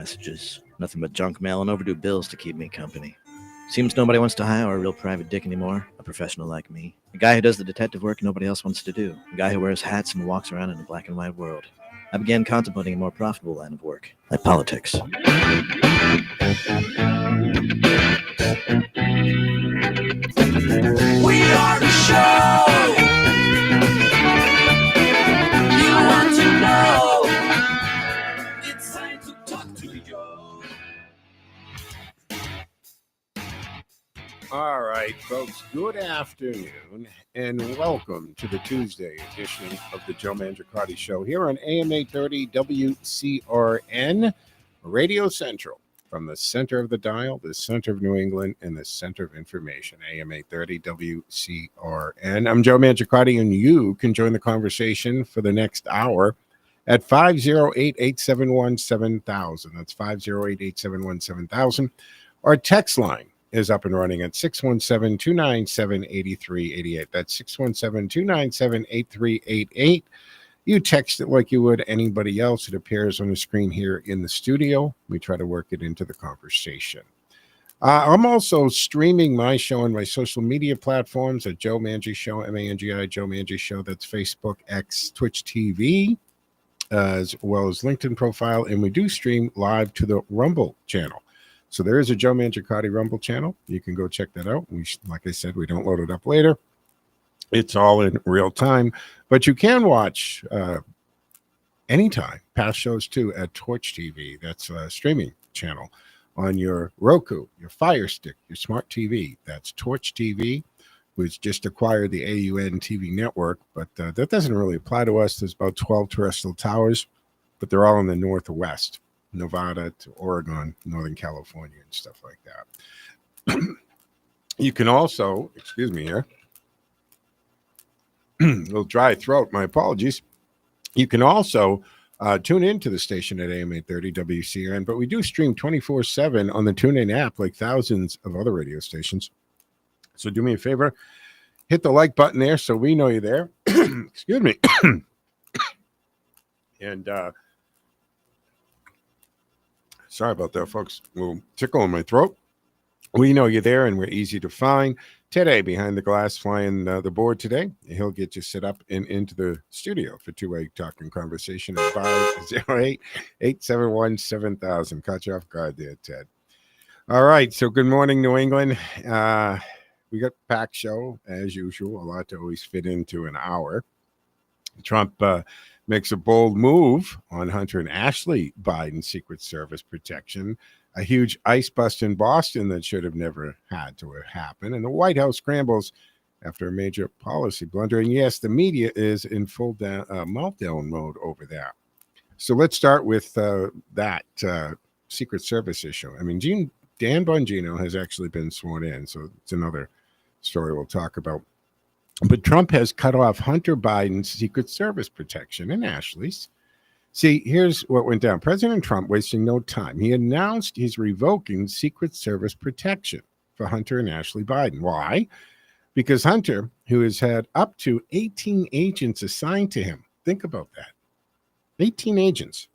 Messages. Nothing but junk mail and overdue bills to keep me company. Seems nobody wants to hire a real private dick anymore. A professional like me. A guy who does the detective work nobody else wants to do. A guy who wears hats and walks around in a black and white world. I began contemplating a more profitable line of work, like politics. We are the show you want to know. It's time to talk to you. All right, folks, good afternoon and welcome to the Tuesday edition of the Joe Mangiacotti Show here on AM 830 WCRN Radio Central. From the center of the dial, the center of New England, and the center of information, AM 830 WCRN. I'm Joe Mangiacotti, and you can join the conversation for the next hour at 508-871-7000. That's 508-871-7000. Our text line is up and running at 617-297-8388. That's 617-297-8388. You text it like you would anybody else. It appears on the screen here in the studio. We try to work it into the conversation. I'm also streaming my show on my social media platforms at Joe Mangi Show, M-A-N-G-I, Joe Mangi Show. That's Facebook, X, Twitch TV, as well as LinkedIn profile. And we do stream live to the Rumble channel. So there is a Joe Mangiacotti Rumble channel. You can go check that out. Like I said, we don't load it up later. It's all in real time, but you can watch anytime past shows too at Twitch TV. That's a streaming channel on your Roku, your Fire Stick, your smart TV. That's Twitch TV, which just acquired the AUN TV network, but that doesn't really apply to us. There's about 12 terrestrial towers, but they're all in the Northwest, Nevada to Oregon, Northern California, and stuff like that. You can also, excuse me here, a little dry throat, my apologies. You can also tune into the station at AM 830 WCRN, but we do stream 24/7 on the TuneIn app like thousands of other radio stations. So do me a favor, hit the like button there so we know you're there. Excuse me. And sorry about that, folks. A little tickle in my throat. We know you're there and we're easy to find. Today, behind the glass, flying the board today, he'll get you set up and into the studio for two-way talking conversation at 508-871-7000. Caught you off guard there, Ted. All right, so good morning, New England. We got a packed show, as usual, a lot to always fit into an hour. Trump makes a bold move on Hunter and Ashley Biden's Secret Service protection. A huge ice bust in Boston that should have never had to happen. And the White House scrambles after a major policy blunder. And yes, the media is in full meltdown mode over that. So let's start with that Secret Service issue. I mean, Dan Bongino has actually been sworn in, so it's another story we'll talk about. But Trump has cut off Hunter Biden's Secret Service protection and Ashley's. See, here's what went down. President Trump wasting no time. He announced he's revoking Secret Service protection for Hunter and Ashley Biden. Why? Because Hunter, who has had up to 18 agents assigned to him, think about that. 18 agents,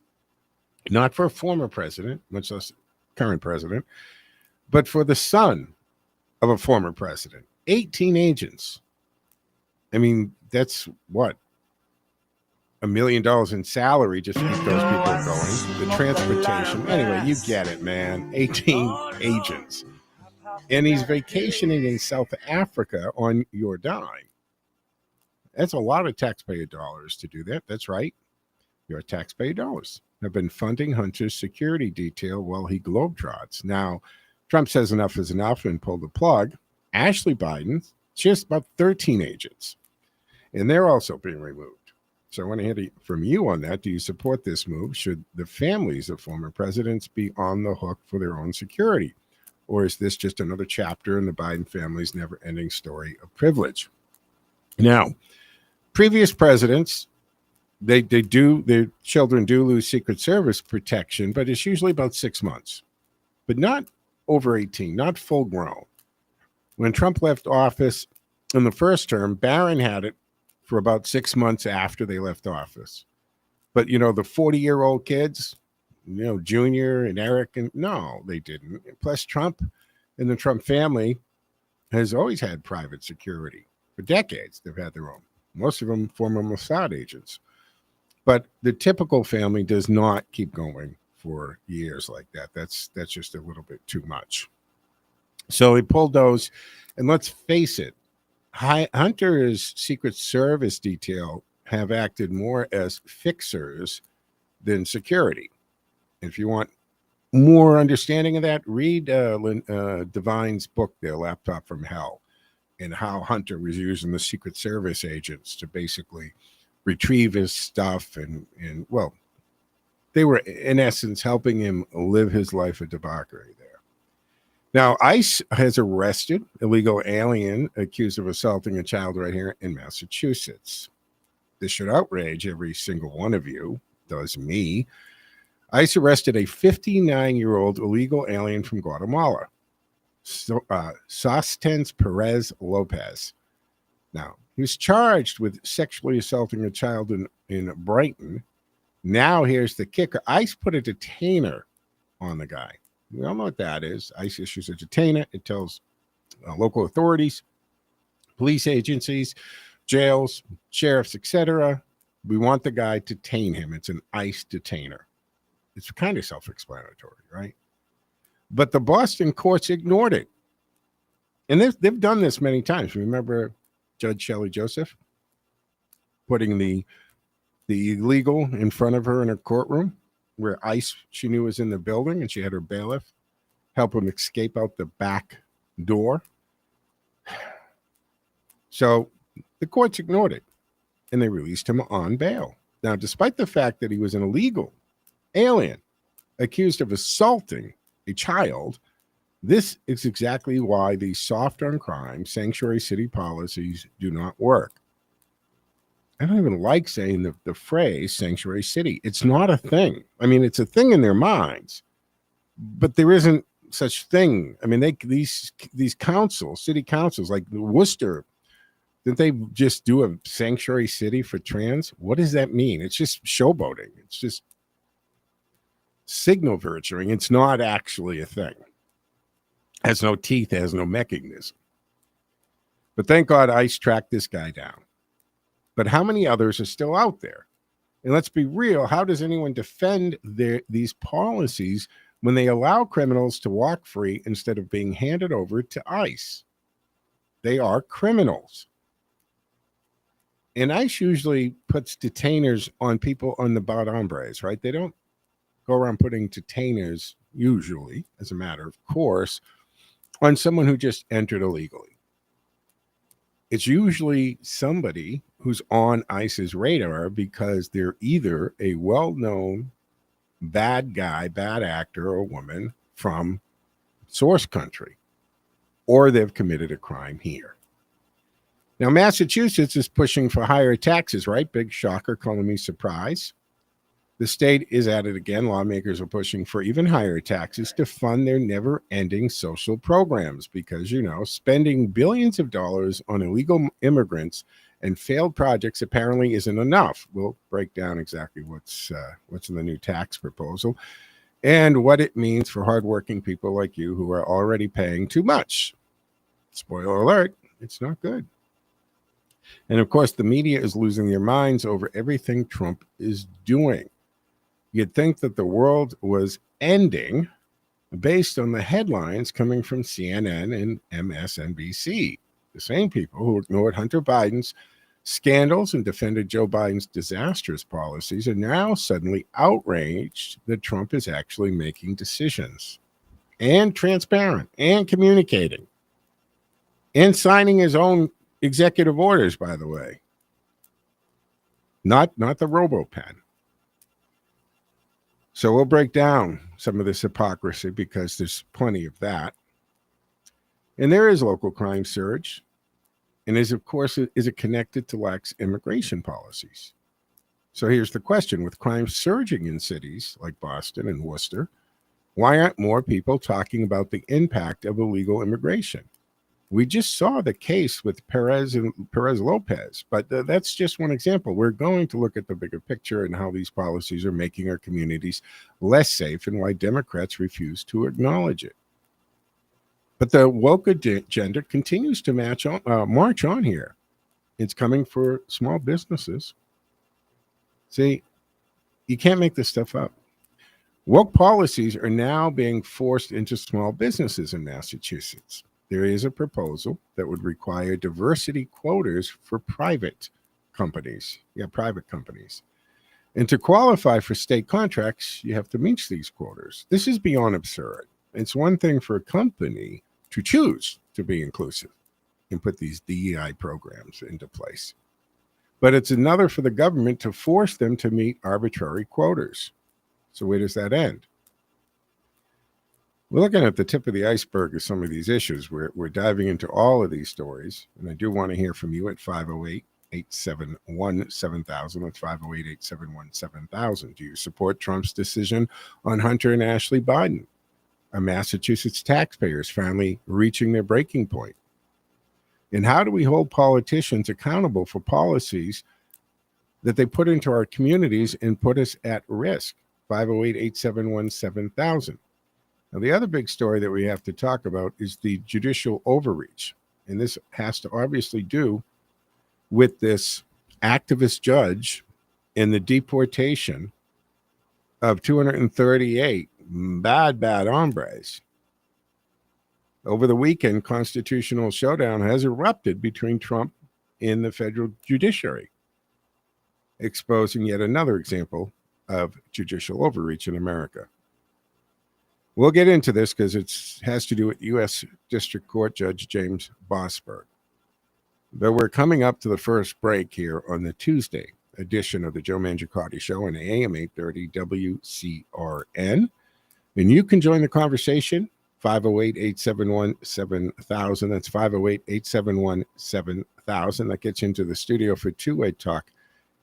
not for a former president, much less current president, but for the son of a former president. 18 agents. I mean, that's what? $1 million in salary just to keep those people going. The transportation. Anyway, you get it, man. 18 agents. And he's vacationing in South Africa on your dime. That's a lot of taxpayer dollars to do that. That's right. Your taxpayer dollars have been funding Hunter's security detail while he globetrots. Now, Trump says enough is enough and pulled the plug. Ashley Biden, just about 13 agents. And they're also being removed. So I want to hear from you on that. Do you support this move? Should the families of former presidents be on the hook for their own security? Or is this just another chapter in the Biden family's never-ending story of privilege? Now, previous presidents, their children do lose Secret Service protection, but it's usually about 6 months. But not over 18, not full grown. When Trump left office in the first term, Barron had it for about 6 months after they left office. But, you know, the 40-year-old kids, Junior and Eric, and no, they didn't. Plus, Trump and the Trump family has always had private security for decades. They've had their own. Most of them former Mossad agents. But the typical family does not keep going for years like that. That's just a little bit too much. So he pulled those, and let's face it, Hunter's Secret Service detail have acted more as fixers than security. If you want more understanding of that, read Devine's book, Their Laptop from Hell, and how Hunter was using the Secret Service agents to basically retrieve his stuff. And well, they were, in essence, helping him live his life of debauchery there. Now, ICE has arrested illegal alien accused of assaulting a child right here in Massachusetts. This should outrage every single one of you, does me. ICE arrested a 59-year-old illegal alien from Guatemala, Sostens Perez Lopez. Now, he was charged with sexually assaulting a child in Brighton. Now, here's the kicker. ICE put a detainer on the guy. We all know what that is. ICE issues a detainer. It tells local authorities, police agencies, jails, sheriffs, etc. We want the guy to detain him. It's an ICE detainer. It's kind of self-explanatory, right? But the Boston courts ignored it. And they've done this many times. Remember Judge Shelley Joseph putting the illegal in front of her in a courtroom where ICE, she knew, was in the building, and she had her bailiff help him escape out the back door. So the courts ignored it, and they released him on bail. Now, despite the fact that he was an illegal alien accused of assaulting a child, this is exactly why the soft on crime sanctuary city policies do not work. I don't even like saying the phrase sanctuary city. It's not a thing. I mean, it's a thing in their minds, but there isn't such thing. I mean, these councils, city councils like Worcester, didn't they just do a sanctuary city for trans? What does that mean? It's just showboating. It's just signal virtuing. It's not actually a thing. It has no teeth, it has no mechanism. But thank God ICE tracked this guy down. But how many others are still out there? And let's be real, how does anyone defend these policies when they allow criminals to walk free instead of being handed over to ICE? They are criminals. And ICE usually puts detainers on people on the bad hombres, right? They don't go around putting detainers, usually, as a matter of course, on someone who just entered illegally. It's usually somebody who's on ICE's radar because they're either a well-known bad guy, bad actor or woman from source country, or they've committed a crime here. Now, Massachusetts is pushing for higher taxes, right? Big shocker, calling me surprise. The state is at it again. Lawmakers are pushing for even higher taxes to fund their never-ending social programs because, spending billions of dollars on illegal immigrants and failed projects apparently isn't enough. We'll break down exactly what's in the new tax proposal and what it means for hardworking people like you who are already paying too much. Spoiler alert, it's not good. And, of course, the media is losing their minds over everything Trump is doing. You'd think that the world was ending based on the headlines coming from CNN and MSNBC, the same people who ignored Hunter Biden's scandals and defended Joe Biden's disastrous policies are now suddenly outraged that Trump is actually making decisions and transparent and communicating and signing his own executive orders, by the way. Not the RoboPen. So we'll break down some of this hypocrisy because there's plenty of that. And there is local crime surge. And is it connected to lax immigration policies? So here's the question. With crime surging in cities like Boston and Worcester, why aren't more people talking about the impact of illegal immigration? We just saw the case with Perez Lopez, but that's just one example. We're going to look at the bigger picture and how these policies are making our communities less safe and why Democrats refuse to acknowledge it. But the woke agenda continues to march on here. It's coming for small businesses. See, you can't make this stuff up. Woke policies are now being forced into small businesses in Massachusetts. There is a proposal that would require diversity quotas for private companies. Yeah, private companies. And to qualify for state contracts, you have to meet these quotas. This is beyond absurd. It's one thing for a company to choose to be inclusive and put these DEI programs into place. But it's another for the government to force them to meet arbitrary quotas. So where does that end? We're looking at the tip of the iceberg of some of these issues. We're diving into all of these stories, and I do want to hear from you at 508-871-7000. That's 508-871-7000. Do you support Trump's decision on Hunter and Ashley Biden? Are Massachusetts taxpayers finally reaching their breaking point? And how do we hold politicians accountable for policies that they put into our communities and put us at risk? 508-871-7000. Now, the other big story that we have to talk about is the judicial overreach. And this has to obviously do with this activist judge and the deportation of 238 bad hombres. Over the weekend, constitutional showdown has erupted between Trump and the federal judiciary, exposing yet another example of judicial overreach in America. We'll get into this because it has to do with U.S. District Court Judge James Bossberg. Though we're coming up to the first break here on the Tuesday edition of the Joe Mangiacotti Show on AM 830 WCRN. And you can join the conversation, 508-871-7000. That's 508-871-7000. That gets into the studio for two-way talk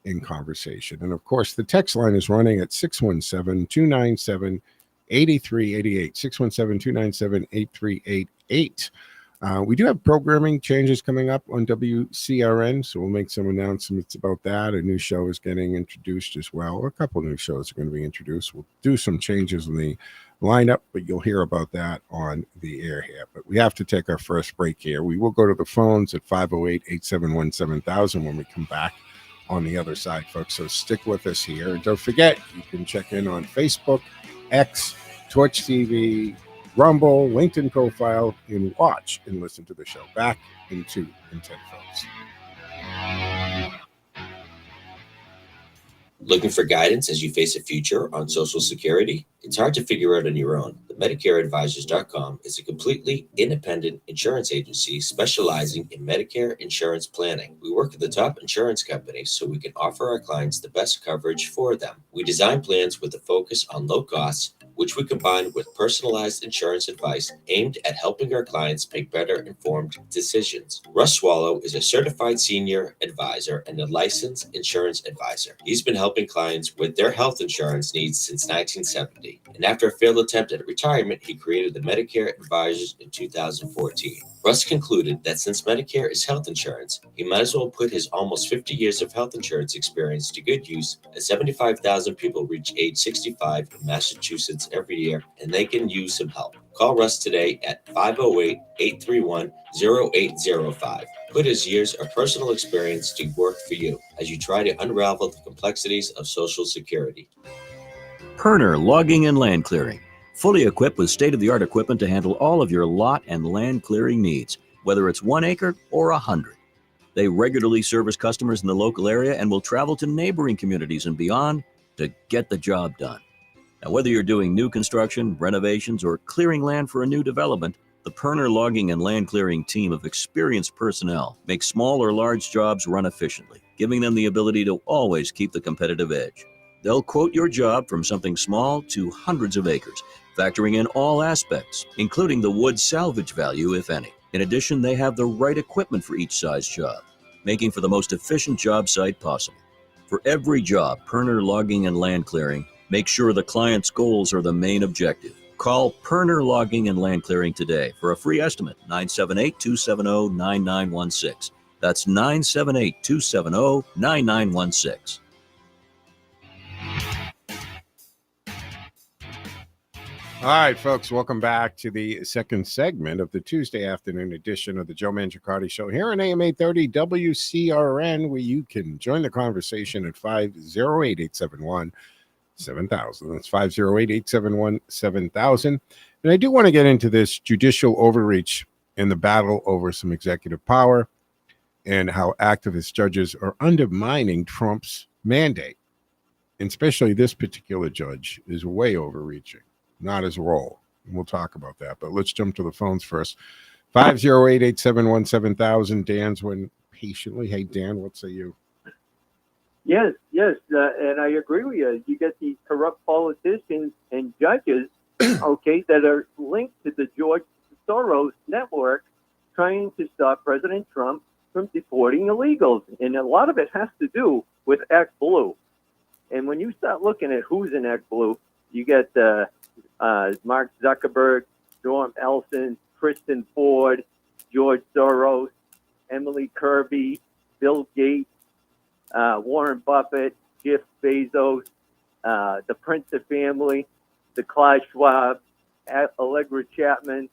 in conversation. And, of course, the text line is running at 617-297-8388, 617-297-8388. We do have programming changes coming up on WCRN, so we'll make some announcements about that. A new show is getting introduced as well. A couple new shows are going to be introduced. We'll do some changes in the lineup, but you'll hear about that on the air here. But we have to take our first break here. We will go to the phones at 508-871-7000 when we come back on the other side, folks. So stick with us here. And don't forget, you can check in on Facebook, X, Twitch TV, Rumble, LinkedIn profile, and watch and listen to the show. Back in 2 and 10, folks. Looking for guidance as you face a future on Social Security? It's hard to figure out on your own. The MedicareAdvisors.com is a completely independent insurance agency specializing in Medicare insurance planning. We work with the top insurance companies so we can offer our clients the best coverage for them. We design plans with a focus on low costs, which we combine with personalized insurance advice aimed at helping our clients make better informed decisions. Russ Swallow is a certified senior advisor and a licensed insurance advisor. He's been helping clients with their health insurance needs since 1970. And after a failed attempt at retirement, he created the Medicare Advisors in 2014. Russ concluded that since Medicare is health insurance, he might as well put his almost 50 years of health insurance experience to good use, as 75,000 people reach age 65 in Massachusetts every year, and they can use some help. Call Russ today at 508-831-0805. Put his years of personal experience to work for you as you try to unravel the complexities of Social Security. Perner Logging and Land Clearing. Fully equipped with state-of-the-art equipment to handle all of your lot and land clearing needs, whether it's 1 acre or 100. They regularly service customers in the local area and will travel to neighboring communities and beyond to get the job done. Now, whether you're doing new construction, renovations, or clearing land for a new development, the Perner Logging and Land Clearing team of experienced personnel makes small or large jobs run efficiently, giving them the ability to always keep the competitive edge. They'll quote your job from something small to hundreds of acres, factoring in all aspects, including the wood salvage value, if any. In addition, they have the right equipment for each size job, making for the most efficient job site possible. For every job, Perner Logging and Land Clearing make sure the client's goals are the main objective. Call Perner Logging and Land Clearing today for a free estimate, 978-270-9916. That's 978-270-9916. All right, folks, welcome back to the second segment of the Tuesday afternoon edition of the Joe Mangiacotti Show here on AM 830 WCRN, where you can join the conversation at 508-871-7000. That's 508-871-7000. And I do want to get into this judicial overreach in the battle over some executive power and how activist judges are undermining Trump's mandate. And especially this particular judge is way overreaching. Not his role. We'll talk about that. But let's jump to the phones first. 508-871-7000. Dan's waiting patiently. Hey, Dan, what say you? Yes, and I agree with you. You get these corrupt politicians and judges, okay, that are linked to the George Soros network trying to stop President Trump from deporting illegals. And a lot of it has to do with ActBlue. And when you start looking at who's in ActBlue, you get Mark Zuckerberg, Norm Elson, Kristen Ford, George Soros, Emily Kirby, Bill Gates, Warren Buffett, Jeff Bezos, the Prince family, the Klaus Schwab, Allegra Chapman.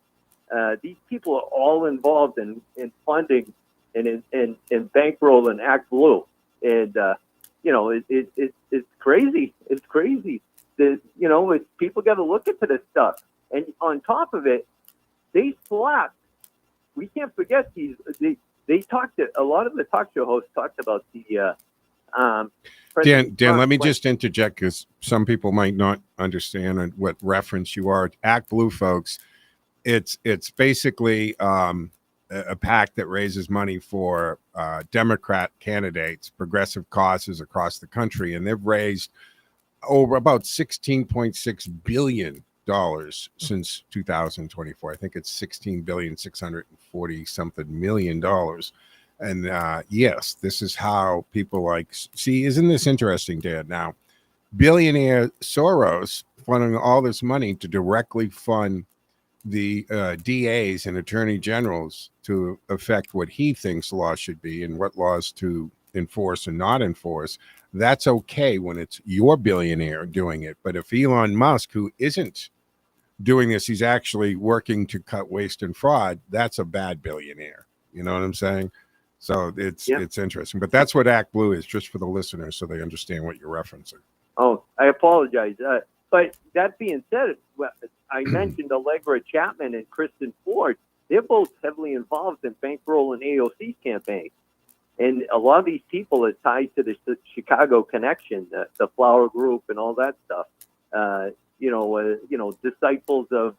These people are all involved in funding and in bankrolling ActBlue. And, it's crazy. It's crazy. People got to look into this stuff. And on top of it, they slapped. We can't forget they talked to, a lot of the talk show hosts talked about the Dan, let me just interject because some people might not understand what reference you are. ActBlue, folks, it's basically a PAC that raises money for Democrat candidates, progressive causes across the country, and they've raised over about $16.6 billion since 2024. I think it's $16,640 million. And yes, this is how people see, isn't this interesting, Dad? Now, billionaire Soros funding all this money to directly fund the DAs and attorney generals to affect what he thinks law should be and what laws to enforce and not enforce. That's okay when it's your billionaire doing it. But if Elon Musk, who isn't doing this, he's actually working to cut waste and fraud, that's a bad billionaire. You know what I'm saying? So it's interesting. But that's what ActBlue is, just for the listeners so they understand what you're referencing. Oh, I apologize. But that being said, I mentioned Allegra Chapman and Kristen Ford. They're both heavily involved in bankrolling AOC's campaign. And a lot of these people are tied to the Chicago connection, the Flower Group, and all that stuff. Disciples of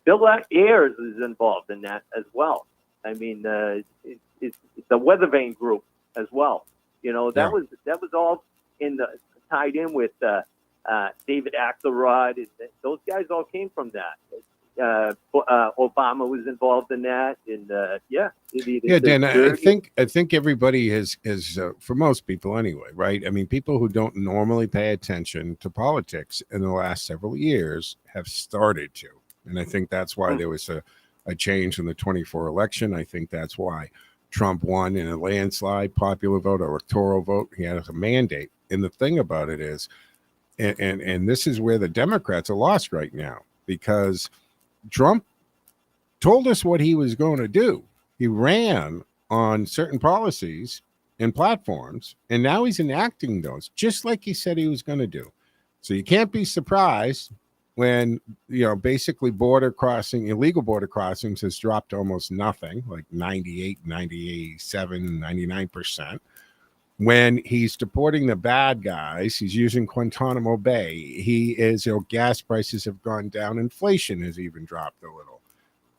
Bill Ayers is involved in that as well. I mean, it's the Weathervane Group as well. That was all tied in with David Axelrod. And those guys all came from that. Obama was involved in that, and Dan, I think everybody has for most people anyway, right? I mean, people who don't normally pay attention to politics in the last several years have started to, and I think that's why there was a change in the 24 election. I think that's why Trump won in a landslide, popular vote, electoral vote. He had a mandate, and the thing about it is, and this is where the Democrats are lost right now, because Trump told us what he was going to do. He ran on certain policies and platforms, and now he's enacting those, just like he said he was going to do. So you can't be surprised when, basically illegal border crossings has dropped to almost nothing, like 98, 97, 99%. When he's deporting the bad guys, he's using Guantanamo Bay. Gas prices have gone down. Inflation has even dropped a little.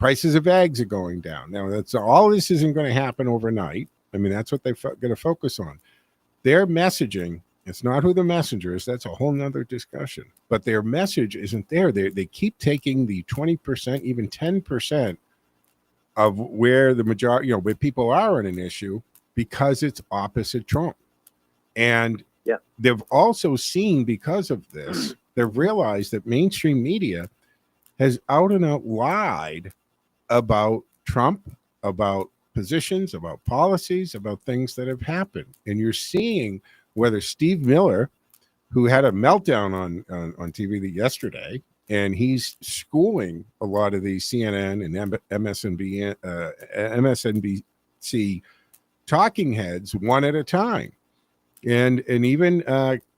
Prices of eggs are going down. Now, all this isn't going to happen overnight. I mean, that's what they're going to focus on. Their messaging, it's not who the messenger is. That's a whole nother discussion. But their message isn't there. They keep taking the 20%, even 10% of where the majority, where people are on an issue, because it's opposite Trump. And they've also seen, because of this, they've realized that mainstream media has out and out lied about Trump, about positions, about policies, about things that have happened. And you're seeing whether Steve Miller, who had a meltdown on TV yesterday, and he's schooling a lot of these CNN and MSNBC talking heads one at a time. And even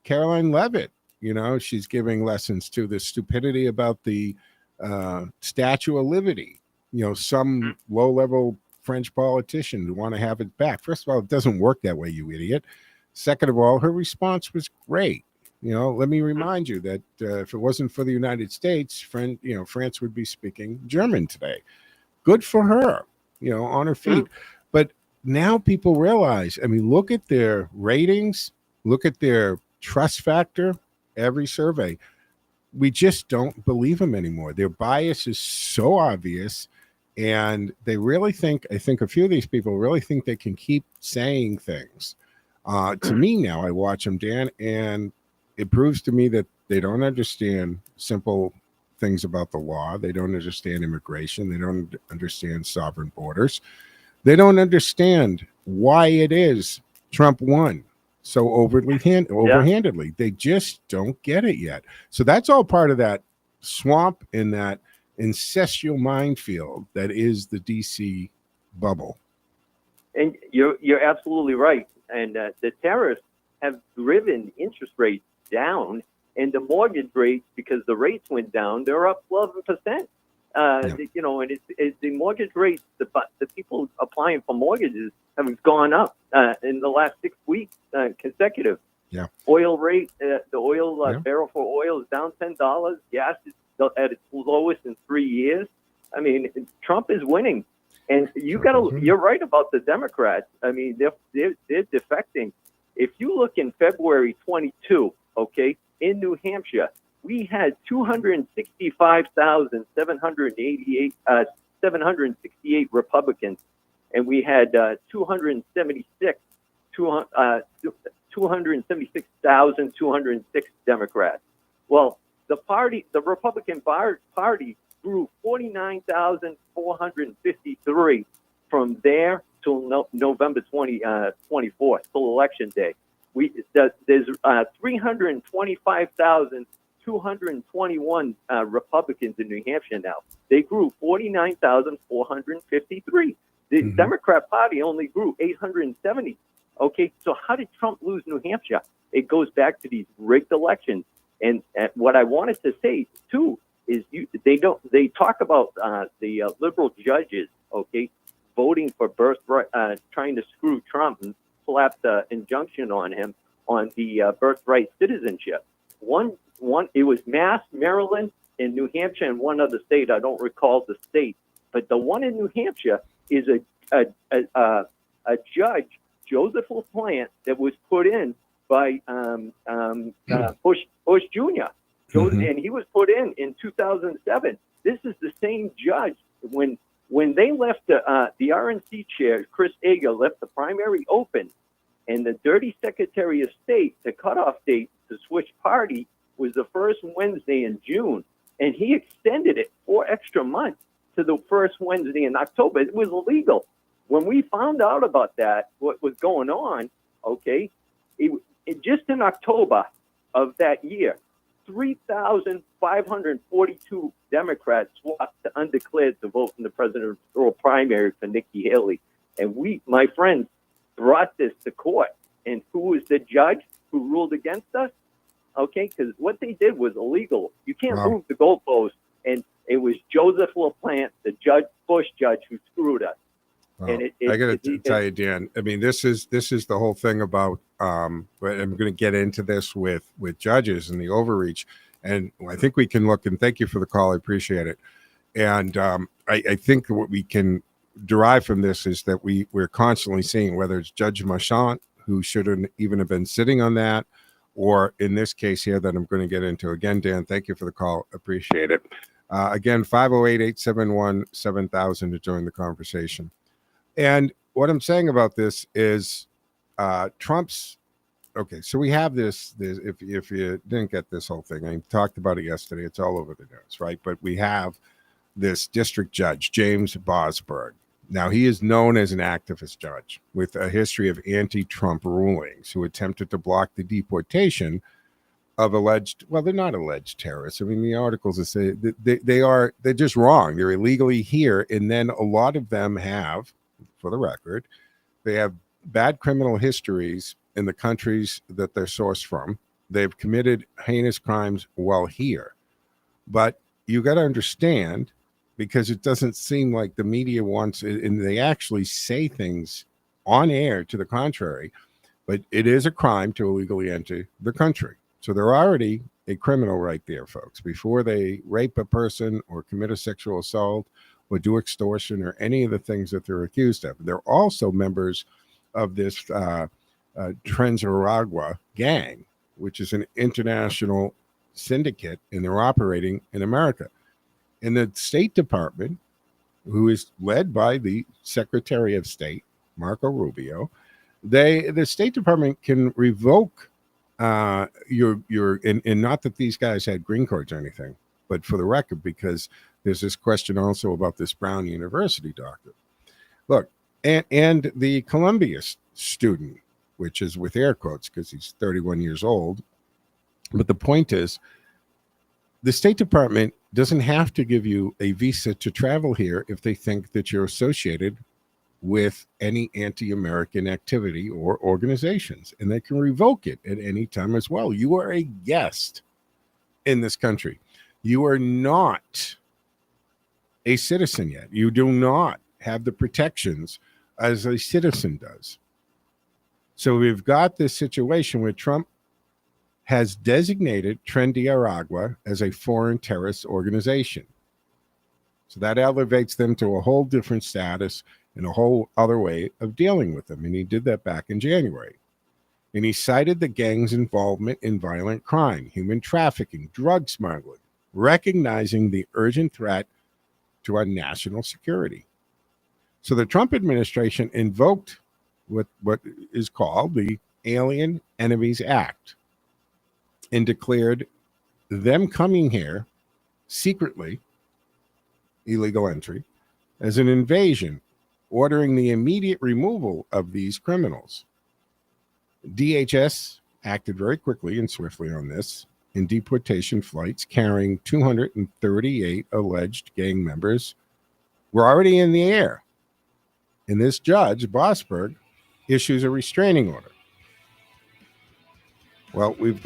Caroline Levitt, she's giving lessons to the stupidity about the Statue of Liberty. Some low-level French politicians who want to have it back. First of all, it doesn't work that way, you idiot. Second of all, her response was great. Let me remind you that if it wasn't for the United States, France would be speaking German today. Good for her, on her feet. But now people realize, look at their ratings, look at their trust factor, every survey. We just don't believe them anymore. Their bias is so obvious. And they really think, I think a few of these people really think they can keep saying things. To me now, I watch them, Dan, and it proves to me that they don't understand simple things about the law. They don't understand immigration. They don't understand sovereign borders. They don't understand why it is Trump won so overhandedly. They just don't get it yet. So that's all part of that swamp in that incestual minefield that is the DC bubble. And you're absolutely right. And the tariffs have driven interest rates down, and the mortgage rates, because the rates went down, they're up 11%. And it's the mortgage rates, the people applying for mortgages have gone up in the last 6 weeks consecutive. Yeah. Oil rate, the oil barrel for oil is down $10. Gas is at its lowest in 3 years. Trump is winning, and you're right about the Democrats. They're defecting. If you look in February 22, in New Hampshire, we had 768 Republicans, and we had 276,206 Democrats. Well, the Republican Party grew 49,453 from there till November 24th, till Election Day. There's 325,221 Republicans in New Hampshire now. They grew 49,453. The Democrat Party only grew 870. Okay, so how did Trump lose New Hampshire? It goes back to these rigged elections. And what I wanted to say too is they talk about the liberal judges, voting for birthright, trying to screw Trump and slap the injunction on him on the birthright citizenship. One, it was Mass, Maryland, and New Hampshire, and one other state. I don't recall the state, but the one in New Hampshire is a judge, Joseph LaPlante, that was put in by Bush Jr. And he was put in 2007. This is the same judge when they left the RNC chair, Chris Ager left the primary open, and the dirty Secretary of State, the cutoff date to switch party was the first Wednesday in June, and he extended it 4 extra months to the first Wednesday in October. It was illegal. When we found out about that, what was going on, just in October of that year, 3,542 Democrats swapped to undeclared to vote in the presidential primary for Nikki Haley. And we, my friends, brought this to court. And who was the judge who ruled against us? Because what they did was illegal. You can't move the goalpost. And it was Joseph LaPlante, the Bush judge, who screwed us. Well, I got to tell you, Dan. This is the whole thing about. But I'm going to get into this with judges and the overreach, and I think we can look. And thank you for the call. I appreciate it. And I think what we can derive from this is that we're constantly seeing whether it's Judge Marchant, who shouldn't even have been sitting on that, or in this case here that I'm going to get into. Again, Dan, thank you for the call. Appreciate it. Again, 508-871-7000 to join the conversation. And what I'm saying about this is Trump's Okay, so we have this if you didn't get this whole thing, I talked about it yesterday. It's all over the news, right? But we have this district judge, James Bosberg. Now, he is known as an activist judge with a history of anti-Trump rulings who attempted to block the deportation of alleged, well, they're not alleged terrorists. I mean, the articles that say they're just wrong. They're illegally here. And then a lot of them have, for the record, they have bad criminal histories in the countries that they're sourced from. They've committed heinous crimes while here. But you got to understand, because it doesn't seem like the media wants it, and they actually say things on air to the contrary, but it is a crime to illegally enter the country. So they're already a criminal right there, folks. Before they rape a person or commit a sexual assault or do extortion or any of the things that they're accused of. They're also members of this Trans-Aragua gang, which is an international syndicate, and they're operating in America. And the State Department, who is led by the Secretary of State, Marco Rubio, the State Department can revoke your and not that these guys had green cards or anything, but for the record, because there's this question also about this Brown University doctor. Look, and the Columbia student, which is with air quotes because he's 31 years old. But the point is, the State Department doesn't have to give you a visa to travel here if they think that you're associated with any anti-American activity or organizations, and they can revoke it at any time as well. You are a guest in this country. You are not a citizen yet. You do not have the protections as a citizen does. So we've got this situation where Trump has designated Trans-Aragua as a foreign terrorist organization. So that elevates them to a whole different status and a whole other way of dealing with them. And he did that back in January. And he cited the gang's involvement in violent crime, human trafficking, drug smuggling, recognizing the urgent threat to our national security. So the Trump administration invoked what is called the Alien Enemies Act and declared them coming here secretly, illegal entry, as an invasion, ordering the immediate removal of these criminals. DHS acted very quickly and swiftly on this in deportation flights carrying 238 alleged gang members were already in the air. And this judge, Bosberg, issues a restraining order. Well, I'm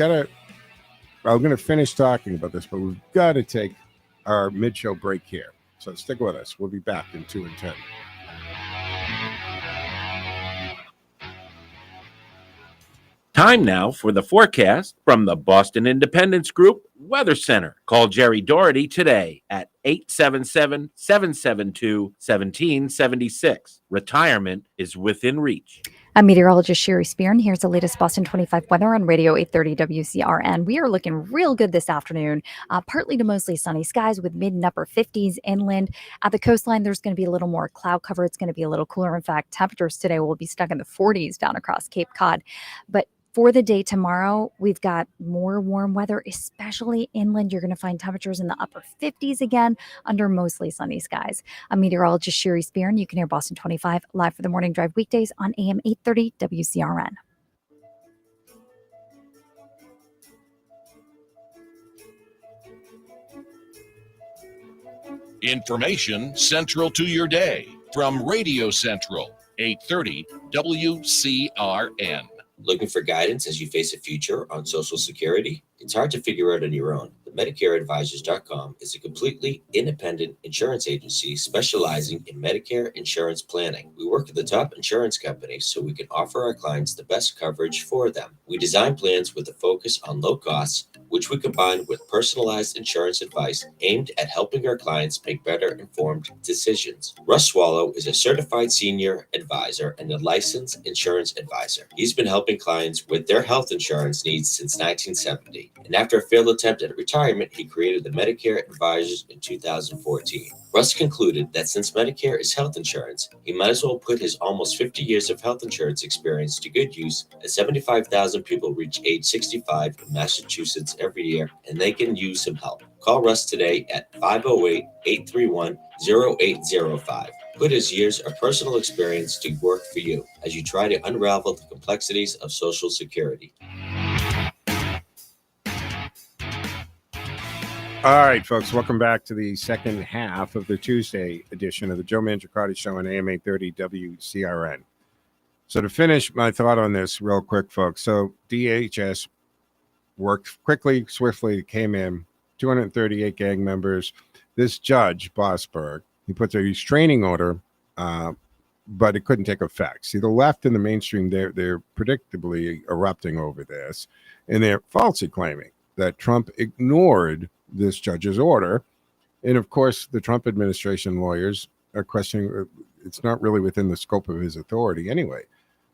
going to finish talking about this, but we've got to take our mid-show break here. So stick with us. We'll be back in 2 and 10. Time now for the forecast from the Boston Independence Group Weather Center. Call Jerry Doherty today at 877-772-1776. Retirement is within reach. I'm meteorologist Sherry Spear, and here's the latest Boston 25 weather on Radio 830 WCRN. We are looking real good this afternoon. Partly to mostly sunny skies with mid and upper 50s inland. At the coastline, there's going to be a little more cloud cover. It's going to be a little cooler. In fact, temperatures today will be stuck in the 40s down across Cape Cod. But for the day tomorrow, we've got more warm weather, especially inland. You're going to find temperatures in the upper 50s again under mostly sunny skies. I'm meteorologist Sherry Spear, and you can hear Boston 25 live for the morning drive weekdays on AM 830 WCRN. Information central to your day from Radio Central, 830 WCRN. Looking for guidance as you face a future on Social Security? It's hard to figure out on your own. The MedicareAdvisors.com is a completely independent insurance agency specializing in Medicare insurance planning. We work with the top insurance companies so we can offer our clients the best coverage for them. We design plans with a focus on low costs, which we combine with personalized insurance advice aimed at helping our clients make better informed decisions. Russ Swallow is a certified senior advisor and a licensed insurance advisor. He's been helping clients with their health insurance needs since 1970. And after a failed attempt at retirement, he created the Medicare Advisors in 2014. Russ concluded that since Medicare is health insurance, he might as well put his almost 50 years of health insurance experience to good use, as 75,000 people reach age 65 in Massachusetts every year, and they can use some help. Call Russ today at 508-831-0805. Put his years of personal experience to work for you as you try to unravel the complexities of Social Security. All right, folks, welcome back to the second half of the Tuesday edition of the Joe Mangiacotti Show on AM 830 WCRN. So to finish my thought on this real quick, folks, so DHS worked quickly, swiftly, came in, 238 gang members. This judge, Bossberg, he puts a restraining order, but it couldn't take effect. See, the left and the mainstream, they're predictably erupting over this, and they're falsely claiming that Trump ignored this judge's order. And of course, the Trump administration lawyers are questioning it's not really within the scope of his authority anyway.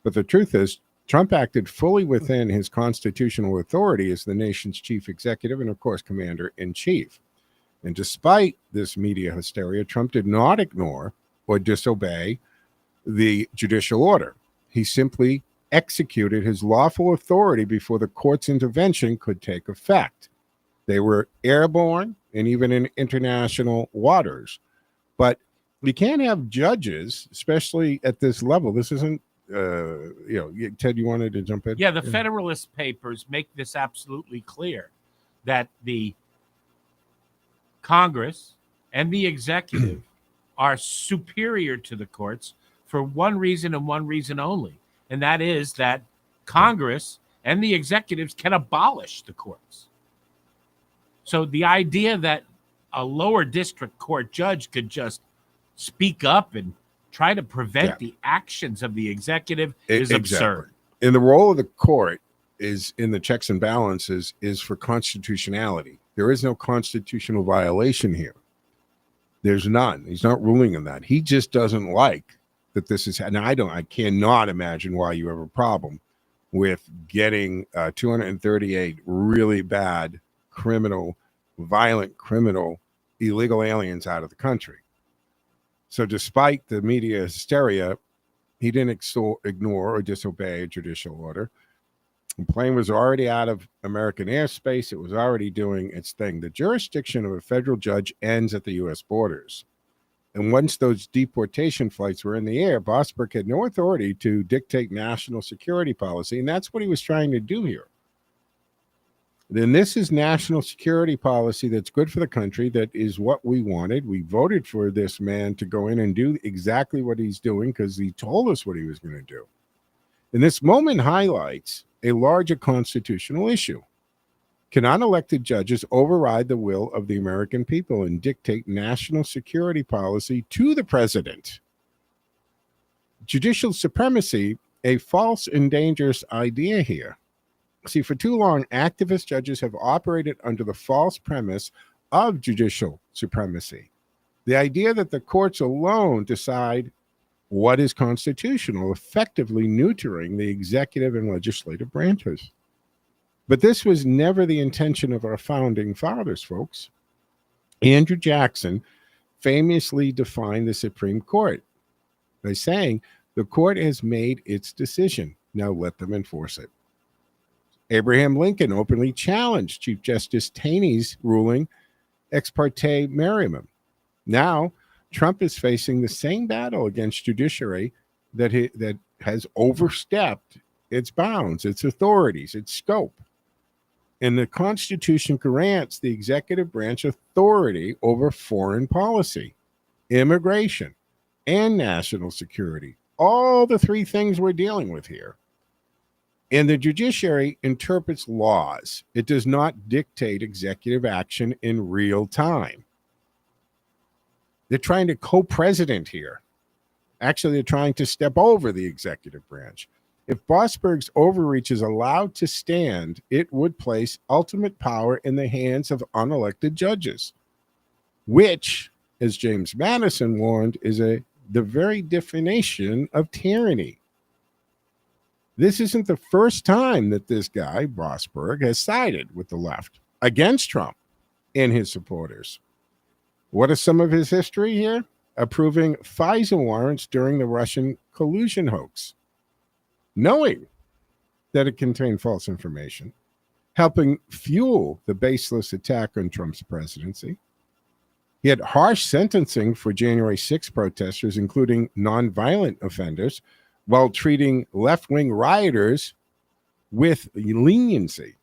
But the truth is, Trump acted fully within his constitutional authority as the nation's chief executive and, of course, commander-in-chief. And despite this media hysteria, Trump did not ignore or disobey the judicial order. He simply executed his lawful authority before the court's intervention could take effect. They were airborne and even in international waters. But we can't have judges, especially at this level. This isn't, Ted, you wanted to jump in? Yeah, the Federalist Papers make this absolutely clear, that the Congress and the executive are superior to the courts for one reason and one reason only, and that is that Congress and the executives can abolish the courts. So the idea that a lower district court judge could just speak up and try to prevent the actions of the executive is absurd. And the role of the court is in the checks and balances is for constitutionality. There is no constitutional violation here. There's none. He's not ruling on that. He just doesn't like that this is. And I cannot imagine why you have a problem with getting 238 really bad violent criminal, illegal aliens out of the country. So despite the media hysteria, he didn't ignore or disobey a judicial order. The plane was already out of American airspace. It was already doing its thing. The jurisdiction of a federal judge ends at the U.S. borders. And once those deportation flights were in the air, Bossberg had no authority to dictate national security policy, and that's what he was trying to do here. Then this is national security policy that's good for the country. That is what we wanted. We voted for this man to go in and do exactly what he's doing because he told us what he was going to do. And this moment highlights a larger constitutional issue. Can unelected judges override the will of the American people and dictate national security policy to the president? Judicial supremacy, a false and dangerous idea here. See, for too long, activist judges have operated under the false premise of judicial supremacy. The idea that the courts alone decide what is constitutional, effectively neutering the executive and legislative branches. But this was never the intention of our founding fathers, folks. Andrew Jackson famously defined the Supreme Court by saying, the court has made its decision. Now let them enforce it. Abraham Lincoln openly challenged Chief Justice Taney's ruling ex parte Merriam. Now, Trump is facing the same battle against judiciary that has overstepped its bounds, its authorities, its scope. And the Constitution grants the executive branch authority over foreign policy, immigration, and national security. All the three things we're dealing with here. And the judiciary interprets laws. It does not dictate executive action in real time. They're trying to co-president here. Actually, they're trying to step over the executive branch. If Bossberg's overreach is allowed to stand, it would place ultimate power in the hands of unelected judges, which, as James Madison warned, is the very definition of tyranny. This isn't the first time that this guy, Bossberg, has sided with the left against Trump and his supporters. What is some of his history here? Approving FISA warrants during the Russian collusion hoax, knowing that it contained false information, helping fuel the baseless attack on Trump's presidency. He had harsh sentencing for January 6 protesters, including nonviolent offenders, while treating left-wing rioters with leniency,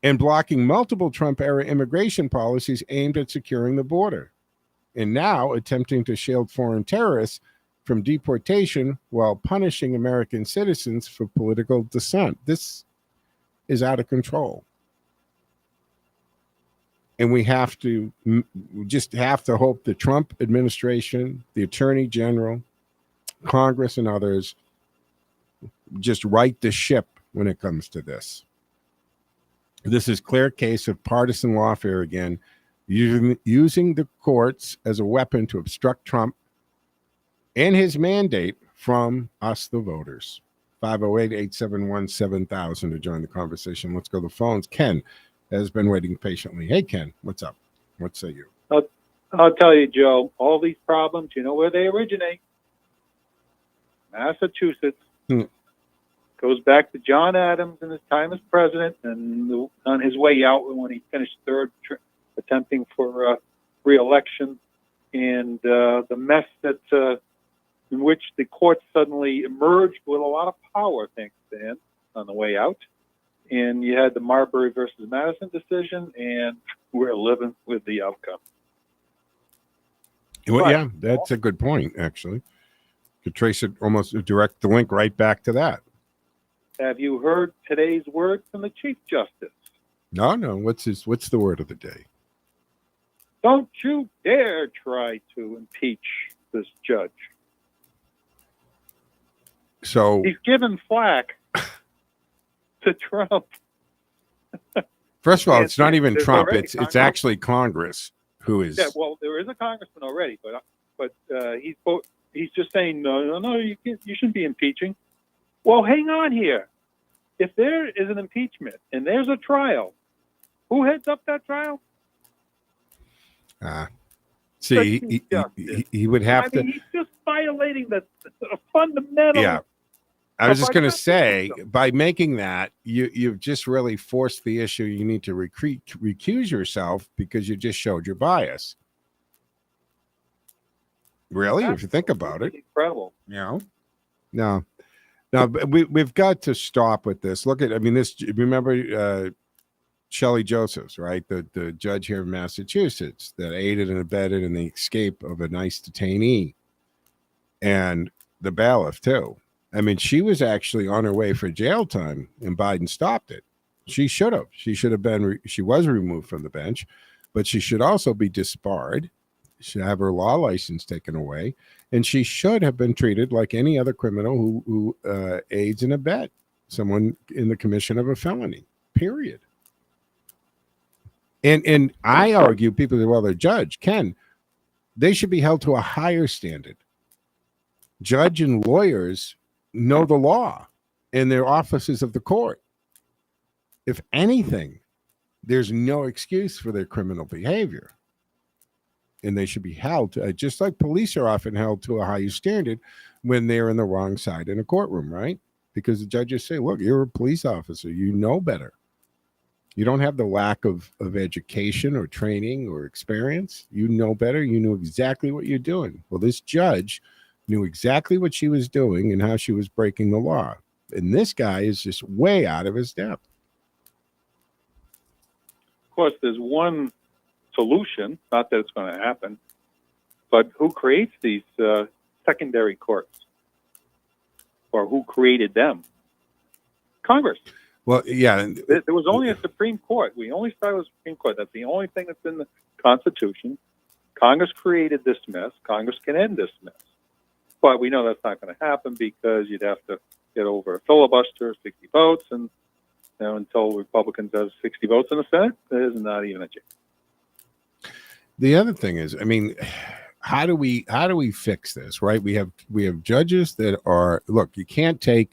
and blocking multiple Trump-era immigration policies aimed at securing the border, and now attempting to shield foreign terrorists from deportation while punishing American citizens for political dissent. This is out of control. And we just have to hope the Trump administration, the Attorney General, Congress, and others just right the ship when it comes to this. This is clear case of partisan lawfare again, using the courts as a weapon to obstruct Trump and his mandate from us, the voters. 508-871-7000 to join the conversation. Let's go to the phones. Ken has been waiting patiently. Hey, Ken, what's up? What say you? I'll tell you, Joe, all these problems, you know where they originate? Massachusetts. Goes back to John Adams in his time as president and on his way out when he finished third, attempting for re-election, and the mess that in which the courts suddenly emerged with a lot of power, thanks to him, on the way out. And you had the Marbury versus Madison decision, and we're living with the outcome. Well, yeah, that's a good point, actually. Could trace it, almost direct the link right back to that. Have you heard today's word from the Chief Justice? No. What's the word of the day? Don't you dare try to impeach this judge. So he's given flack to Trump. First of all, it's not even Trump. It's actually Congress who is. Yeah, well, there is a congressman already, but he's just saying no. You shouldn't be impeaching. Well, hang on here. If there is an impeachment and there's a trial, who heads up that trial? See, he would have to. He's just violating the fundamental. Yeah, I was just going to say, by making that, you've just really forced the issue. You need to recuse yourself because you just showed your bias. Really, if you think about it, incredible. No, we've got to stop with this. Look at, this. Remember Shelley Josephs, right? The judge here in Massachusetts that aided and abetted in the escape of a nice detainee, and the bailiff too. She was actually on her way for jail time, and Biden stopped it. She should have. She should have been. She was removed from the bench, but she should also be disbarred. She should have her law license taken away, and she should have been treated like any other criminal who aids and abet someone in the commission of a felony. Period. And I argue, people say, well, they're judge. Ken, they should be held to a higher standard. Judge and lawyers know the law in their offices of the court. If anything, there's no excuse for their criminal behavior. And they should be held to, just like police are often held to a higher standard when they're in the wrong side in a courtroom, right? Because the judges say, look, you're a police officer. You know better. You don't have the lack of education or training or experience. You know better. You knew exactly what you're doing. Well, this judge knew exactly what she was doing and how she was breaking the law. And this guy is just way out of his depth. Of course, there's one solution, not that it's going to happen, but who creates these secondary courts? Or who created them? Congress. Well, yeah. There was only a Supreme Court. We only started with the Supreme Court. That's the only thing that's in the Constitution. Congress created this mess. Congress can end this mess. But we know that's not going to happen because you'd have to get over a filibuster, 60 votes, and until Republicans have 60 votes in the Senate, there's not even a chance. The other thing is, how do we fix this, right? We have judges that are, look, you can't take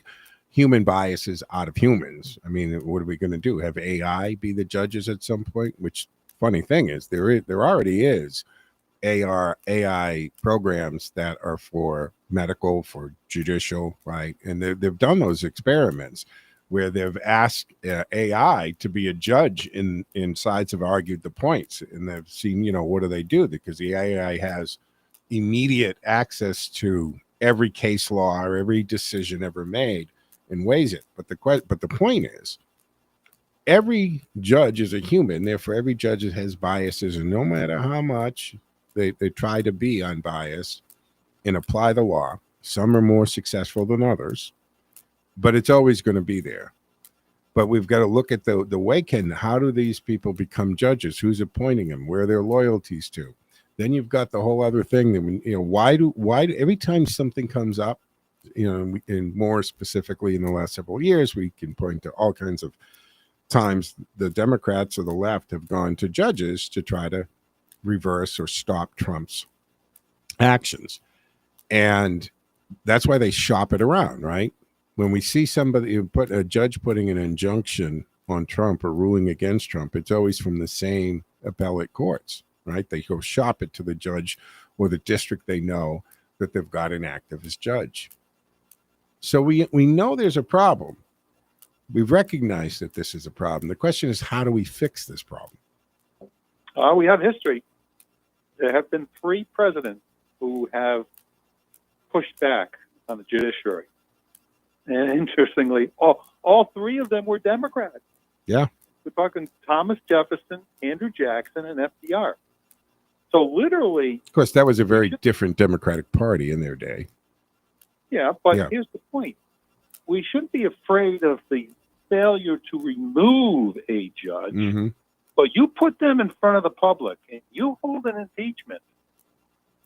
human biases out of humans. What are we going to do? Have AI be the judges at some point, which funny thing is there already is AI programs that are for medical, for judicial, right? And they've done those experiments where they've asked AI to be a judge in sides have argued the points, and they've seen, what do they do? Because the AI has immediate access to every case law or every decision ever made and weighs it. But the point is, every judge is a human, therefore every judge has biases, and no matter how much they try to be unbiased and apply the law, some are more successful than others, but it's always going to be there. But we've got to look at the way, how do these people become judges? Who's appointing them? Where are their loyalties to? Then you've got the whole other thing that, why do every time something comes up, and more specifically in the last several years, we can point to all kinds of times the Democrats or the left have gone to judges to try to reverse or stop Trump's actions. And that's why they shop it around, right? When we see a judge putting an injunction on Trump or ruling against Trump, it's always from the same appellate courts, right? They go shop it to the judge or the district they know that they've got an activist judge. So we know there's a problem. We've recognized that this is a problem. The question is, how do we fix this problem? We have history. There have been 3 presidents who have pushed back on the judiciary. And interestingly, all 3 of them were Democrats. Yeah. We're talking Thomas Jefferson, Andrew Jackson, and FDR. So literally... Of course, that was a very different Democratic Party in their day. Yeah, but here's the point. We shouldn't be afraid of the failure to remove a judge, but you put them in front of the public and you hold an impeachment.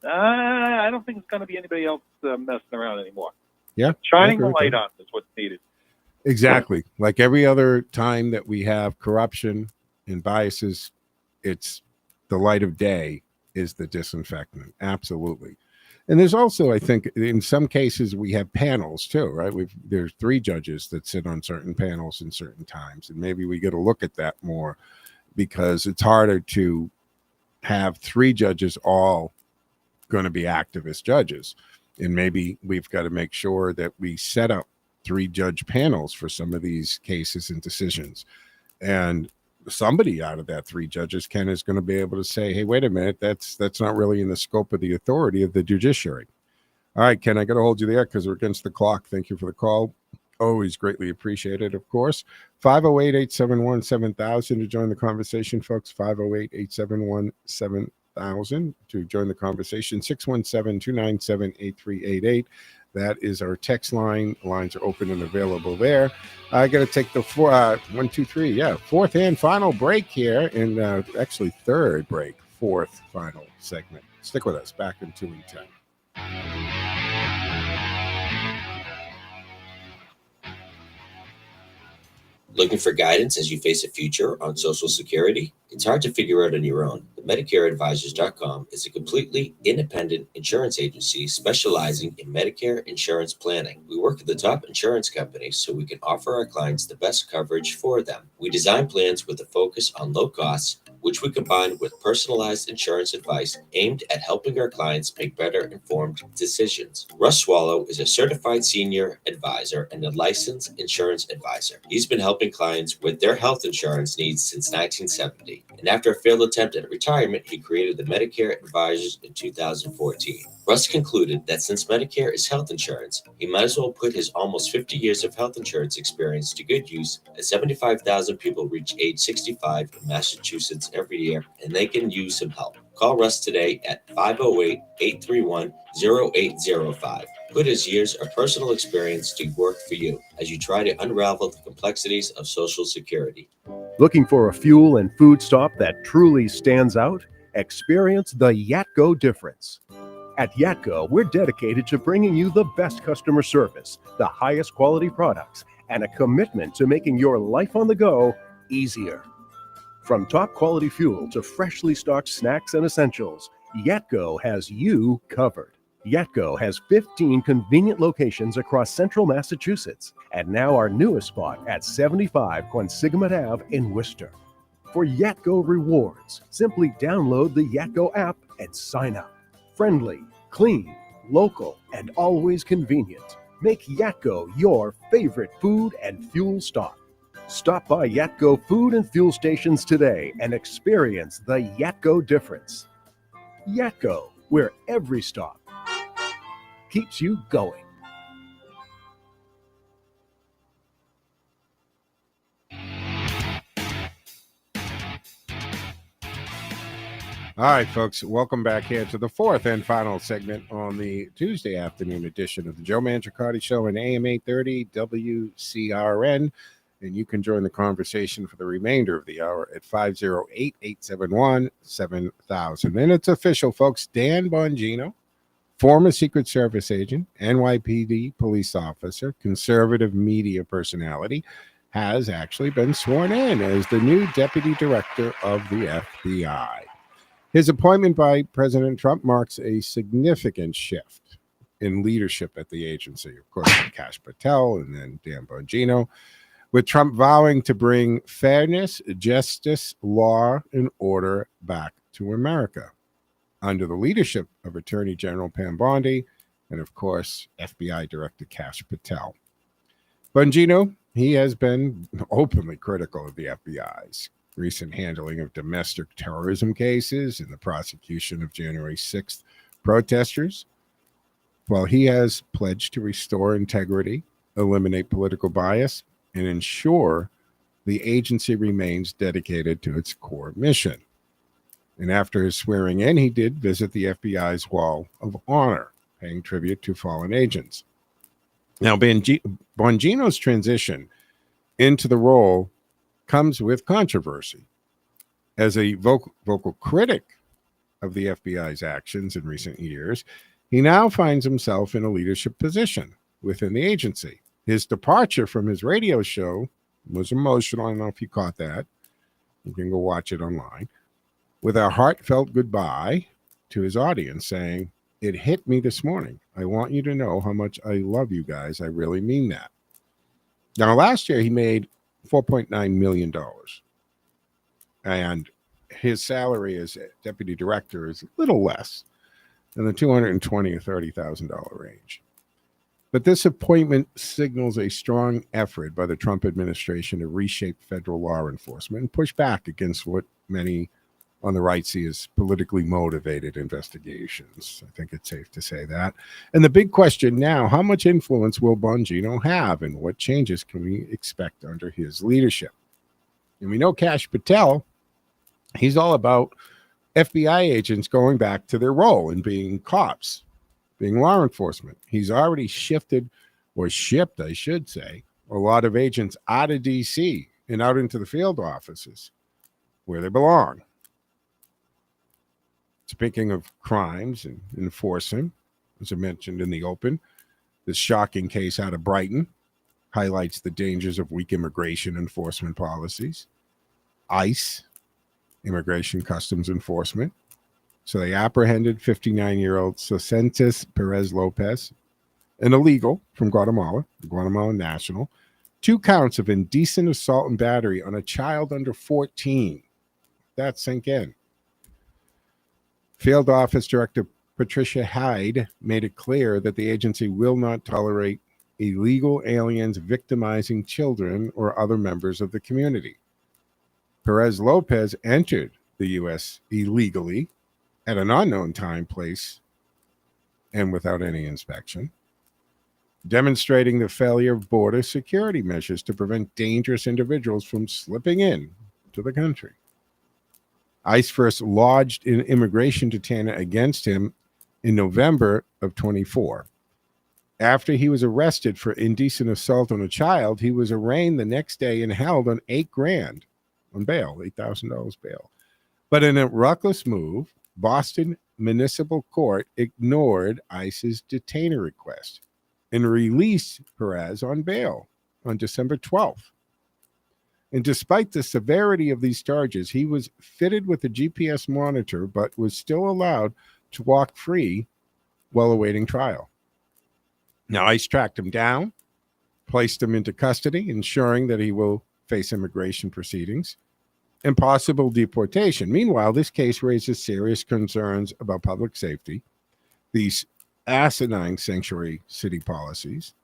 I don't think it's going to be anybody else messing around anymore. Yeah. Shining the light on is what's needed. Exactly. Like every other time that we have corruption and biases, it's the light of day is the disinfectant. Absolutely. And there's also, I think, in some cases we have panels too, right? There's 3 judges that sit on certain panels in certain times, and maybe we get to look at that more because it's harder to have 3 judges all going to be activist judges, and maybe we've got to make sure that we set up 3 judge panels for some of these cases and decisions, and somebody out of that 3 judges, Ken, is going to be able to say, hey, wait a minute, that's not really in the scope of the authority of the judiciary. All right, Ken, I got to hold you there because we're against the clock. Thank you for the call. Always greatly appreciated, of course. 508-871-7000 to join the conversation, folks. 508-871-7000 to join the conversation. 617-297-8388. That is our text line. Lines are open and available there. I got to take the fourth and final break here, and actually third break, 4th final segment. Stick with us. Back in 2 and 10. Looking for guidance as you face a future on Social Security? It's hard to figure out on your own. The MedicareAdvisors.com is a completely independent insurance agency specializing in Medicare insurance planning. We work with the top insurance companies so we can offer our clients the best coverage for them. We design plans with a focus on low costs, which we combine with personalized insurance advice aimed at helping our clients make better informed decisions. Russ Swallow is a certified senior advisor and a licensed insurance advisor. He's been helping clients with their health insurance needs since 1970. And after a failed attempt at retirement, he created the Medicare Advisors in 2014. Russ concluded that since Medicare is health insurance, he might as well put his almost 50 years of health insurance experience to good use, as 75,000 people reach age 65 in Massachusetts every year, and they can use some help. Call Russ today at 508-831-0805. Put his years of personal experience to work for you as you try to unravel the complexities of Social Security. Looking for a fuel and food stop that truly stands out? Experience the Yatco difference. At Yatco, we're dedicated to bringing you the best customer service, the highest quality products, and a commitment to making your life on the go easier. From top quality fuel to freshly stocked snacks and essentials, Yatco has you covered. Yatco has 15 convenient locations across central Massachusetts, and now our newest spot at 75 Quonsigamut Ave in Worcester. For Yatco rewards, simply download the Yatco app and sign up. Friendly, clean, local, and always convenient. Make Yatco your favorite food and fuel stop. Stop by Yatco food and fuel stations today and experience the Yatco difference. Yatco, where every stop keeps you going. All right, folks, welcome back here to the fourth and final segment on the Tuesday afternoon edition of the Joe Mangiacotti Show on AM 830 WCRN. And you can join the conversation for the remainder of the hour at 508-871-7000. And it's official, folks. Dan Bongino, former Secret Service agent, NYPD police officer, conservative media personality, has actually been sworn in as the new deputy director of the FBI. His appointment by President Trump marks a significant shift in leadership at the agency. Of course, Kash Patel and then Dan Bongino, with Trump vowing to bring fairness, justice, law, and order back to America under the leadership of Attorney General Pam Bondi and, of course, FBI Director Kash Patel. Bongino, he has been openly critical of the FBI's recent handling of domestic terrorism cases and the prosecution of January 6th protesters. While he has pledged to restore integrity, eliminate political bias, and ensure the agency remains dedicated to its core mission. And after his swearing in, he did visit the FBI's Wall of Honor, paying tribute to fallen agents. Now, Bongino's transition into the role comes with controversy. As a vocal critic of the FBI's actions in recent years, he now finds himself in a leadership position within the agency. His departure from his radio show was emotional. I don't know if you caught that. You can go watch it online. With a heartfelt goodbye to his audience, saying, "It hit me this morning. I want you to know how much I love you guys. I really mean that." Now, last year he made $4.9 million. And his salary as deputy director is a little less in the $220,000 or $30,000 range. But this appointment signals a strong effort by the Trump administration to reshape federal law enforcement and push back against what many on the right see as politically motivated investigations. I think it's safe to say that. And the big question now, how much influence will Bongino have and what changes can we expect under his leadership? And we know Kash Patel, he's all about FBI agents going back to their role and being cops, being law enforcement. He's already shifted, or shipped, I should say, a lot of agents out of D.C. and out into the field offices where they belong. Speaking of crimes and enforcing, as I mentioned in the open, this shocking case out of Brighton highlights the dangers of weak immigration enforcement policies. ICE, Immigration Customs Enforcement. So they apprehended 59-year-old Socentis Perez Lopez, an illegal from Guatemala national, 2 counts of indecent assault and battery on a child under 14. That sink in. Field Office Director Patricia Hyde made it clear that the agency will not tolerate illegal aliens victimizing children or other members of the community. Perez Lopez entered the U.S. illegally at an unknown time, place, and without any inspection, demonstrating the failure of border security measures to prevent dangerous individuals from slipping in to the country. ICE first lodged an immigration detainer against him in November of 24. After he was arrested for indecent assault on a child, he was arraigned the next day and held on $8,000 on bail, $8,000 bail. But in a reckless move, Boston Municipal Court ignored ICE's detainer request and released Perez on bail on December 12th. And despite the severity of these charges, he was fitted with a GPS monitor, but was still allowed to walk free while awaiting trial. Now, ICE tracked him down, placed him into custody, ensuring that he will face immigration proceedings. and possible deportation. Meanwhile, this case raises serious concerns about public safety, these asinine sanctuary city policies,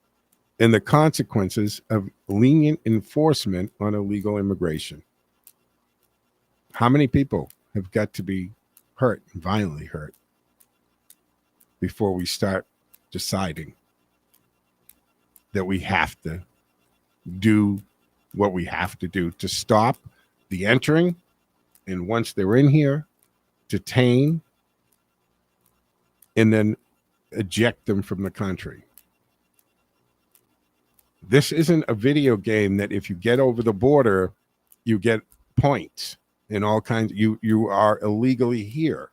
and the consequences of lenient enforcement on illegal immigration. How many people have got to be hurt, violently hurt, before we start deciding that we have to do what we have to do to stop the entering, and once they're in here, detain, and then eject them from the country? This isn't a video game that if you get over the border, you get points and all kinds. You are illegally here.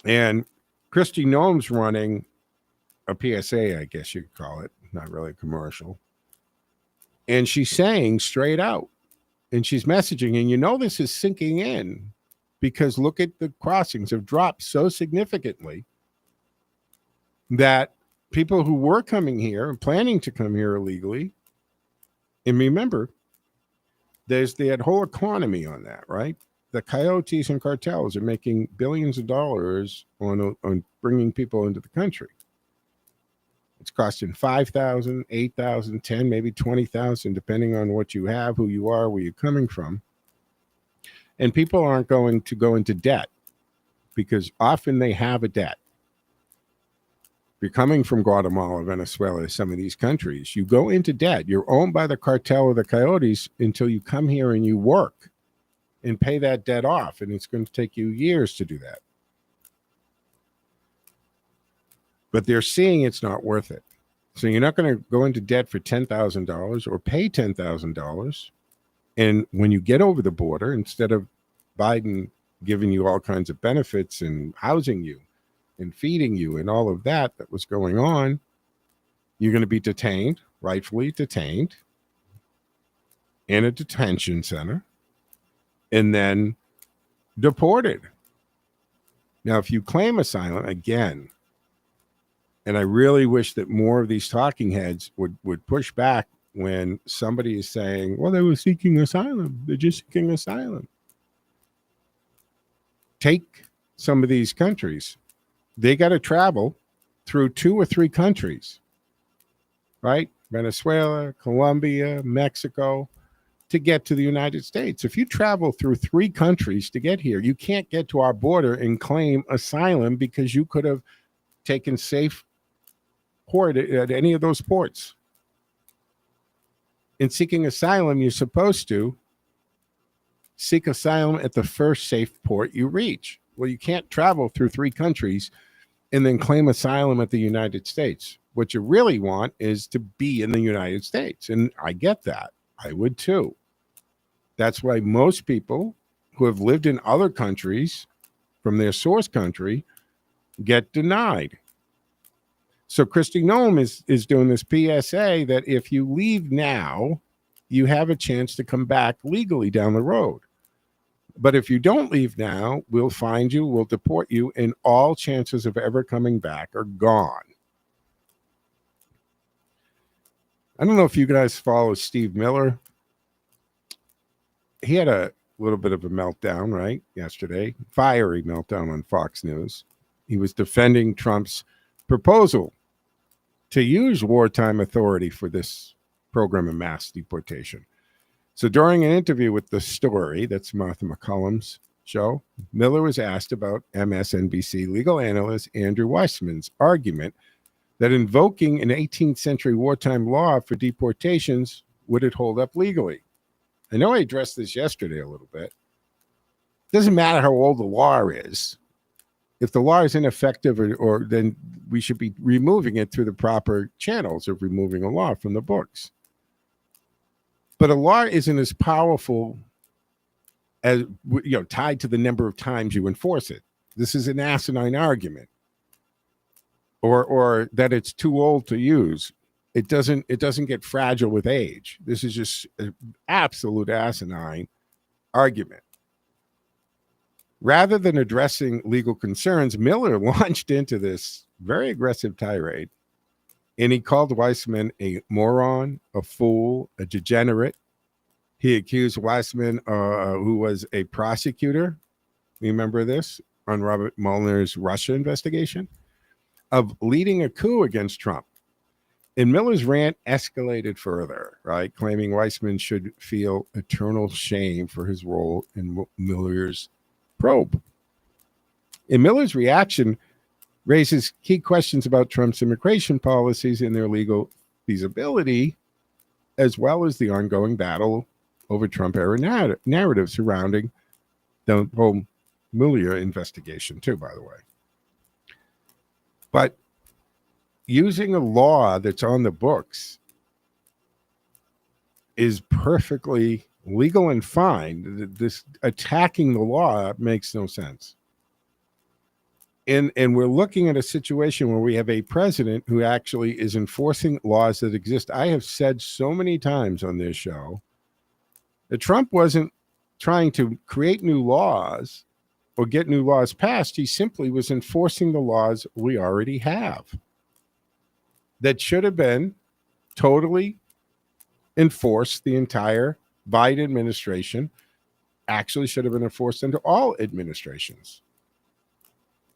And Kristi Noem's running a PSA, I guess you could call it, not really a commercial. And she's saying straight out, and she's messaging, and you know this is sinking in because look at the crossings have dropped so significantly that people who were coming here and planning to come here illegally, and remember, there's that whole economy on that, right? The coyotes and cartels are making billions of dollars on bringing people into the country. It's costing $5,000, $8,000, $10,000, maybe $20,000, depending on what you have, who you are, where you're coming from. And people aren't going to go into debt because often they have a debt. If you're coming from Guatemala, Venezuela, some of these countries, you go into debt. You're owned by the cartel or the coyotes until you come here and you work and pay that debt off. And it's going to take you years to do that. But they're seeing it's not worth it. So you're not going to go into debt for $10,000 or pay $10,000. And when you get over the border, instead of Biden giving you all kinds of benefits and housing you and feeding you and all of that was going on, you're going to be detained, rightfully detained, in a detention center, and then deported. Now, if you claim asylum, again, and I really wish that more of these talking heads would push back when somebody is saying, well, they were seeking asylum. They're just seeking asylum. Take some of these countries. They got to travel through 2 or 3 countries, right? Venezuela, Colombia, Mexico, to get to the United States. If you travel through 3 countries to get here, you can't get to our border and claim asylum because you could have taken safe port at any of those ports. In seeking asylum, you're supposed to seek asylum at the first safe port you reach. Well, you can't travel through 3 countries and then claim asylum at the United States. What you really want is to be in the United States. And I get that. I would too. That's why most people who have lived in other countries from their source country get denied. So Kristi Noem is doing this PSA that if you leave now, you have a chance to come back legally down the road. But if you don't leave now, we'll find you, we'll deport you, and all chances of ever coming back are gone. I don't know if you guys follow Steve Miller. He had a little bit of a meltdown, right, yesterday, fiery meltdown on Fox News. He was defending Trump's proposal to use wartime authority for this program of mass deportation. So during an interview with The Story, that's Martha McCollum's show, Miller was asked about MSNBC legal analyst Andrew Weissman's argument that invoking an 18th century wartime law for deportations would it hold up legally. I know I addressed this yesterday a little bit. It doesn't matter how old the law is. If the law is ineffective, or then we should be removing it through the proper channels of removing a law from the books. But a law isn't as powerful as, tied to the number of times you enforce it. This is an asinine argument. Or that it's too old to use. It doesn't get fragile with age. This is just an absolute asinine argument. Rather than addressing legal concerns, Miller launched into this very aggressive tirade, and he called Weissman a moron, a fool, a degenerate, He accused Weissman, who was a prosecutor, remember this, on Robert Mueller's Russia investigation, of leading a coup against Trump. And Miller's rant escalated further, right, claiming Weissman should feel eternal shame for his role in Mueller's probe. And Miller's reaction raises key questions about Trump's immigration policies and their legal feasibility, as well as the ongoing battle over Trump-era narrative surrounding the whole Mueller investigation, too, by the way. But using a law that's on the books is perfectly legal and fine. This attacking the law makes no sense. And we're looking at a situation where we have a president who actually is enforcing laws that exist. I have said so many times on this show that Trump wasn't trying to create new laws or get new laws passed. He simply was enforcing the laws we already have that should have been totally enforced. The entire Biden administration actually should have been enforced into all administrations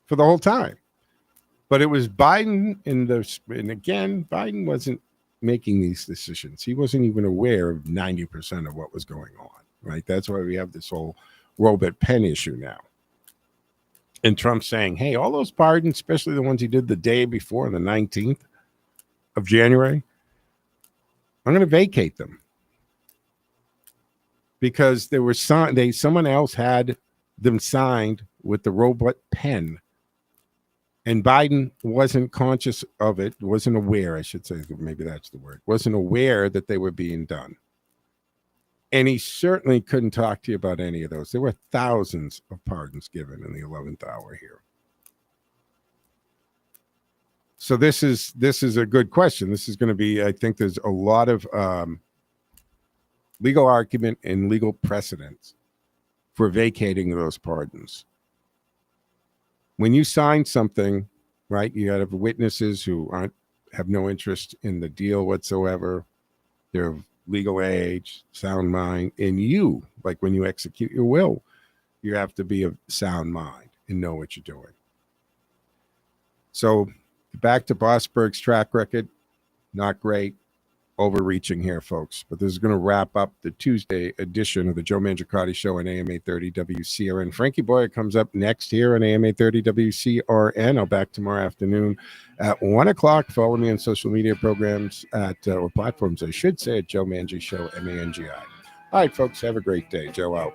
for the whole time. But it was Biden and again, Biden wasn't making these decisions. He wasn't even aware of 90% of what was going on, right? That's why we have this whole Robert Penn issue now. And Trump saying, hey, all those pardons, especially the ones he did the day before, the 19th of January, I'm going to vacate them. Because they were signed, someone else had them signed with the Robert Penn. And Biden wasn't conscious of it, wasn't aware, I should say, maybe that's the word, wasn't aware that they were being done. And he certainly couldn't talk to you about any of those. There were thousands of pardons given in the 11th hour here. So this is a good question. This is going to be, I think there's a lot of legal argument and legal precedent for vacating those pardons. When you sign something, right, you have witnesses who have no interest in the deal whatsoever. They're of legal age, sound mind, and you, like when you execute your will, you have to be of sound mind and know what you're doing. So back to Bossberg's track record, not great. Overreaching here, folks. But this is going to wrap up the Tuesday edition of the Joe Mangiacotti Show on AM 830 WCRN. Frankie Boyer comes up next here on AM 830 WCRN. I'll back tomorrow afternoon at 1 o'clock. Follow me on social media programs or platforms, I should say, at Joe Mangi Show, MANGI. All right, folks, have a great day. Joe out.